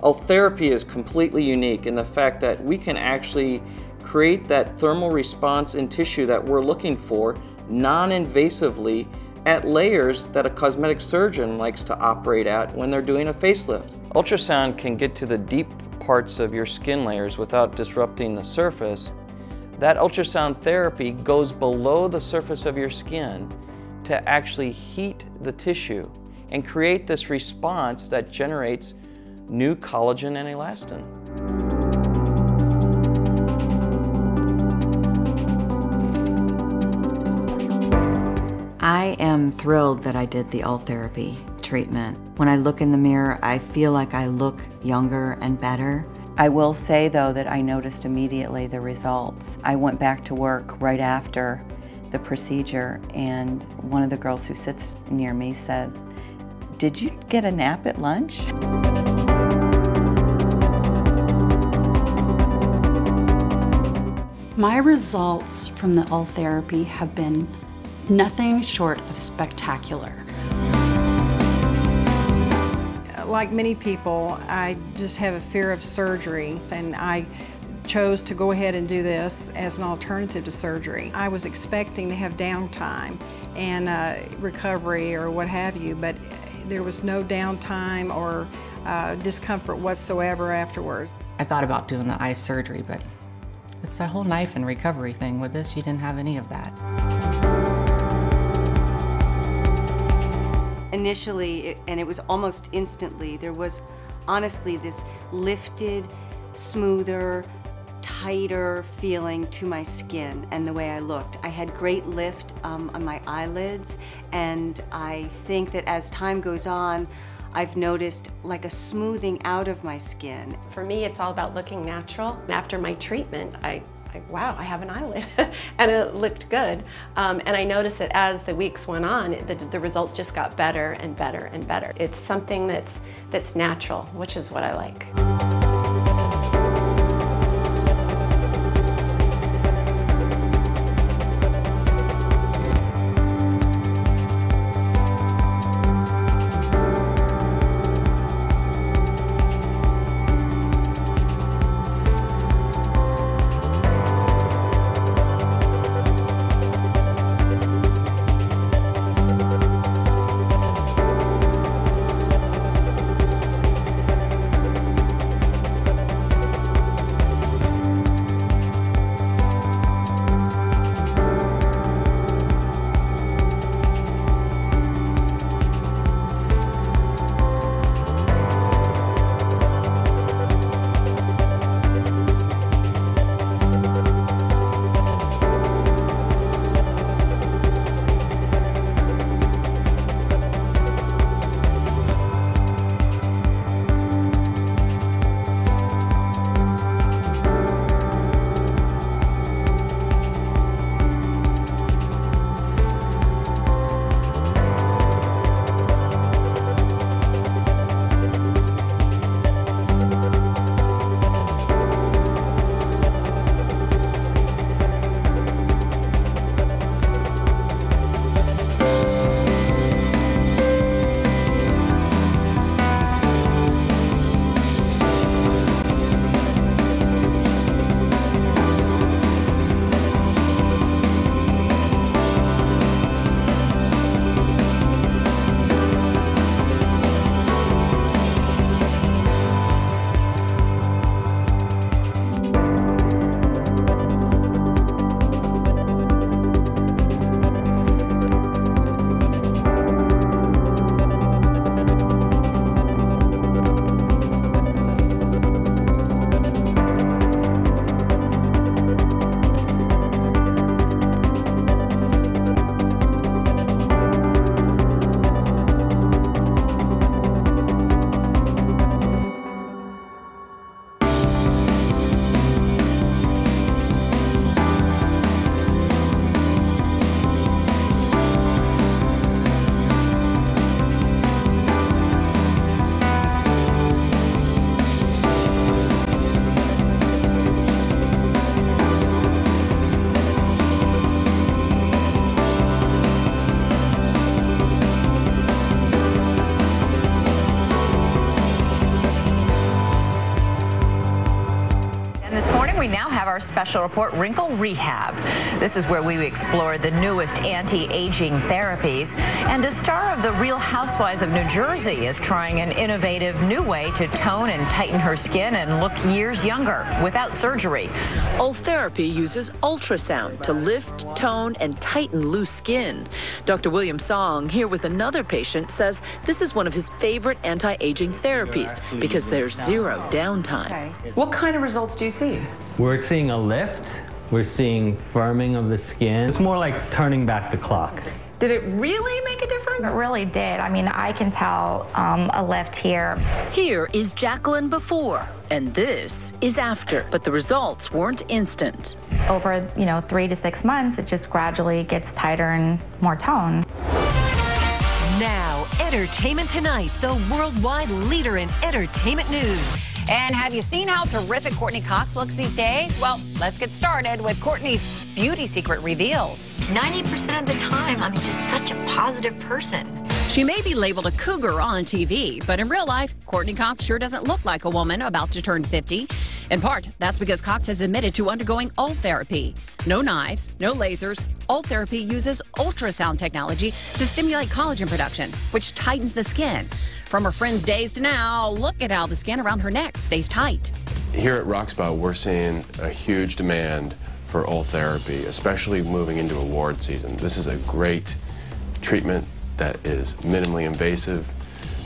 Ultherapy is completely unique in the fact that we can actually create that thermal response in tissue that we're looking for non-invasively at layers that a cosmetic surgeon likes to operate at when they're doing a facelift. Ultrasound can get to the deep parts of your skin layers without disrupting the surface. That ultrasound therapy goes below the surface of your skin to actually heat the tissue and create this response that generates new collagen and elastin. I am thrilled that I did the Ultherapy treatment. When I look in the mirror, I feel like I look younger and better. I will say though that I noticed immediately the results. I went back to work right after the procedure, and one of the girls who sits near me said, "Did you get a nap at lunch?" My results from the Ultherapy have been nothing short of spectacular. Like many people, I just have a fear of surgery, and I chose to go ahead and do this as an alternative to surgery. I was expecting to have downtime and recovery or what have you, but there was no downtime or discomfort whatsoever afterwards. I thought about doing the eye surgery, but it's that whole knife and recovery thing. With this, you didn't have any of that. Initially, and it was almost instantly, there was honestly this lifted, smoother, tighter feeling to my skin and the way I looked. I had great lift on my eyelids, and I think that as time goes on, I've noticed like a smoothing out of my skin. For me, it's all about looking natural. After my treatment, wow, I have an eyelid, and it looked good. And I noticed that as the weeks went on, the results just got better and better and better. It's something that's natural, which is what I like. we now have our special report, Wrinkle Rehab. This is where we explore the newest anti-aging therapies. And a star of the Real Housewives of New Jersey is trying an innovative new way to tone and tighten her skin and look years younger without surgery. Ultherapy uses ultrasound to lift, tone, and tighten loose skin. Dr. William Song, here with another patient, says this is one of his favorite anti-aging therapies because there's zero downtime. Okay. What kind of results do you see? We're seeing a lift. We're seeing firming of the skin. It's more like turning back the clock. Did it really make a difference? It really did. I mean, I can tell a lift here. Here is Jacqueline before, and this is after. But the results weren't instant. Over, 3 to 6 months, it just gradually gets tighter and more tone. Now, Entertainment Tonight, the worldwide leader in entertainment news. And have you seen how terrific Courtney Cox looks these days? Well, let's get started with Courtney's beauty secret revealed. 90% of the time, I'm just such a positive person. She may be labeled a cougar on TV, but in real life, Courtney Cox sure doesn't look like a woman about to turn 50. In part, that's because Cox has admitted to undergoing Ultherapy. No knives, no lasers. Ultherapy uses ultrasound technology to stimulate collagen production, which tightens the skin. From her friend's days to now, look at how the skin around her neck stays tight. Here at Roxpo, we're seeing a huge demand for Ultherapy, especially moving into award season. This is a great treatment that is minimally invasive,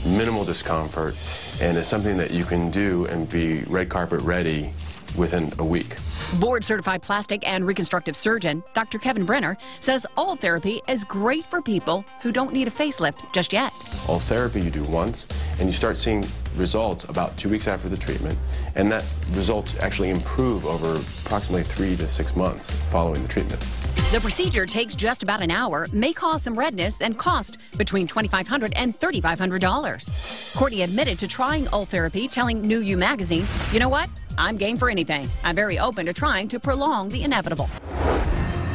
minimal discomfort, and is something that you can do and be red carpet ready within a week. Board-certified plastic and reconstructive surgeon Dr. Kevin Brenner says Ultherapy is great for people who don't need a facelift just yet. Ultherapy you do once, and you start seeing results about 2 weeks after the treatment, and that results actually improve over approximately 3 to 6 months following the treatment. The procedure takes just about an hour, may cause some redness, and cost between $2,500 and $3,500. Courtney admitted to trying Ultherapy, telling New You magazine, "You know what? I'm game for anything. I'm very open to trying to prolong the inevitable."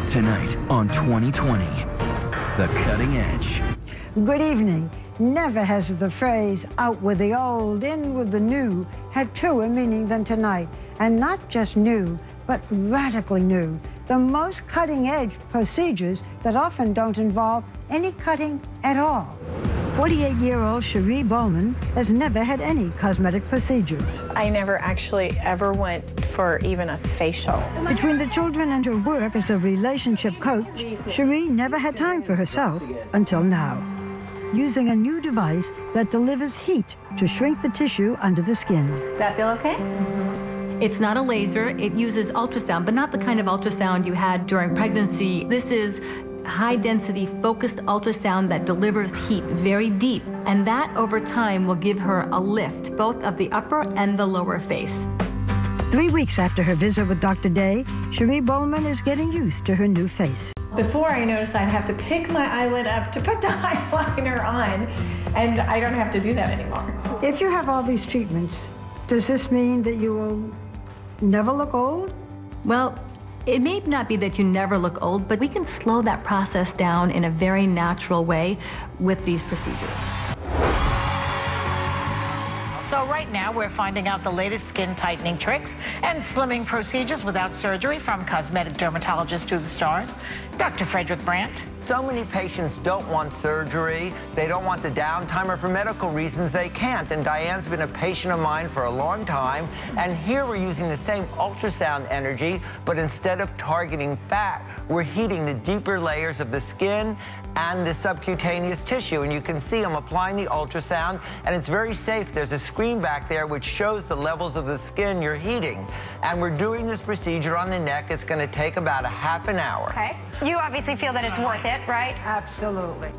Tonight on 2020, The Cutting Edge. Good evening. Never has the phrase out with the old, in with the new had truer meaning than tonight. And not just new, but radically new. The most cutting-edge procedures that often don't involve any cutting at all. 48-year-old Cherie Bowman has never had any cosmetic procedures. I never actually ever went for even a facial. Between the children and her work as a relationship coach, Cherie never had time for herself until now. Using a new device that delivers heat to shrink the tissue under the skin. That feel okay? It's not a laser. It uses ultrasound, but not the kind of ultrasound you had during pregnancy. This is high-density focused ultrasound that delivers heat very deep, and that over time will give her a lift, both of the upper and the lower face. 3 weeks after her visit with Dr. Day, Cherie Bowman is getting used to her new face. Before, I noticed I'd have to pick my eyelid up to put the eyeliner on, and I don't have to do that anymore. If you have all these treatments, does this mean that you will never look old? Well, it may not be that you never look old, but we can slow that process down in a very natural way with these procedures. So right now we're finding out the latest skin tightening tricks and slimming procedures without surgery from cosmetic dermatologist to the stars, Dr. Frederick Brandt. So many patients don't want surgery, they don't want the downtime, or for medical reasons they can't. And Diane's been a patient of mine for a long time, and here we're using the same ultrasound energy, but instead of targeting fat, we're heating the deeper layers of the skin and the subcutaneous tissue. And you can see I'm applying the ultrasound, and it's very safe. There's a screen back there which shows the levels of the skin you're heating. And we're doing this procedure on the neck. It's going to take about a half an hour. Okay. You obviously feel that it's worth it, right? Absolutely.